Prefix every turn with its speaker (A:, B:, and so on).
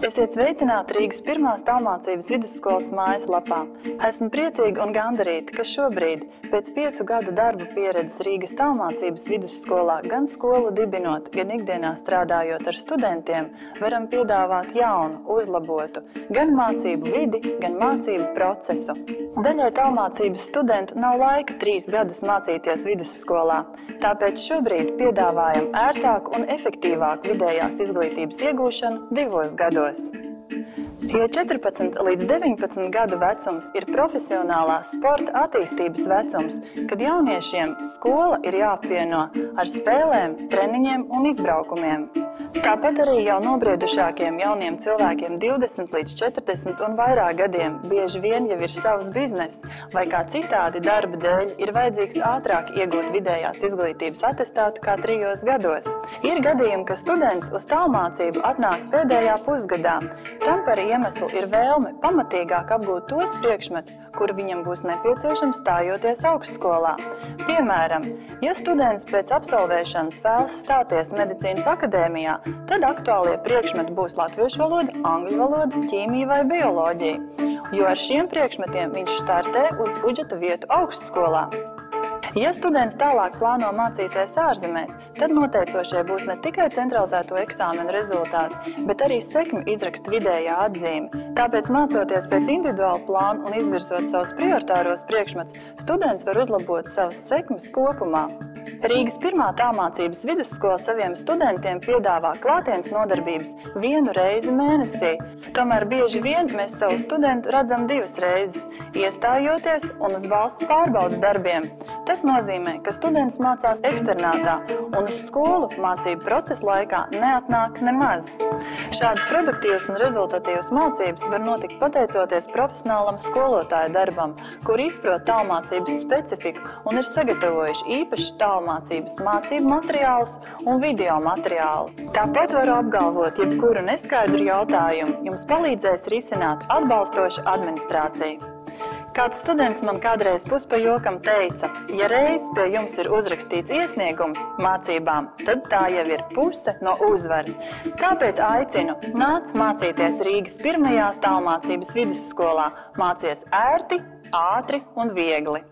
A: Esiet sveicināti Rīgas pirmās tālmācības vidusskolas mājaslapā. Esmu priecīga un gandarīta, ka šobrīd, pēc 5 gadu darba pieredzes Rīgas tālmācības vidusskolā, gan skolu dibinot, gan ikdienā strādājot ar studentiem, varam piedāvāt jaunu, uzlabotu gan mācību vidi, gan mācību procesu. Daļai tālmācības studentu nav laika 3 gadus mācīties vidusskolā, tāpēc šobrīd piedāvājam ērtāku un efektīvāku vidējās izglītības iegūšanu 2 gados. Ja 14 līdz 19 gadu vecums ir profesionālā sporta attīstības vecums, kad jauniešiem skola ir jāapvieno ar spēlēm, treniņiem un izbraukumiem. Tāpat arī jau nobriedušākiem jauniem cilvēkiem 20 līdz 40 un vairāk gadiem bieži vien jau ir savs biznes, vai kā citādi darba dēļ ir vajadzīgs ātrāk iegūt vidējās izglītības atestātu kā 3 gados. Ir gadījumi, ka students uz tālmācību atnāk pēdējā pusgadā. Tam par iemeslu ir vēlme pamatīgāk apgūt tos priekšmetus, kuri viņam būs nepieciešams stājoties augstskolā. Piemēram, ja students pēc absolvēšanas vēlas stāties medicīnas akadēmijā, tad aktuālie priekšmeti būs latviešu valoda, angļu valoda, ķīmija vai bioloģija, jo ar šiem priekšmetiem viņš startē uz budžeta vietu augstskolā. Ja students tālāk plāno mācīties ārzemēs, tad noteicošie būs ne tikai centralizēto eksāmenu rezultāti, bet arī sekmi izrakst vidējā atzīme. Tāpēc mācoties pēc individuāla plāna un izvirsot savus prioritāros priekšmetus, students var uzlabot savas sekmes kopumā. Rīgas pirmā tālmācības vidusskola saviem studentiem piedāvā klātienes nodarbības 1 reizi mēnesī. Tomēr bieži vien mēs savu studentu redzam 2 reizes, iestājoties un uz valsts pārbaudas darbiem. Tas nozīmē, ka students mācās eksternātā un uz skolu mācību procesa laikā neatnāk nemaz. Šādas produktīvas un rezultatīvas mācības var notikt pateicoties profesionālam skolotāju darbam, kur izprot tālmācības specifiku un ir sagatavojuši īpaši tālmācības mācību materiālus un video materiālus. Tāpat varu apgalvot, jebkuru neskaidru jautājumu jums palīdzēs risināt atbalstoša administrācija. Kāds students man kādreiz puspajokam teica, ja reiz pie jums ir uzrakstīts iesniegums mācībām, tad tā jau ir puse no uzvaras. Tāpēc aicinu, nāc mācīties Rīgas pirmajā tālmācības vidusskolā. Mācies ērti, ātri un viegli.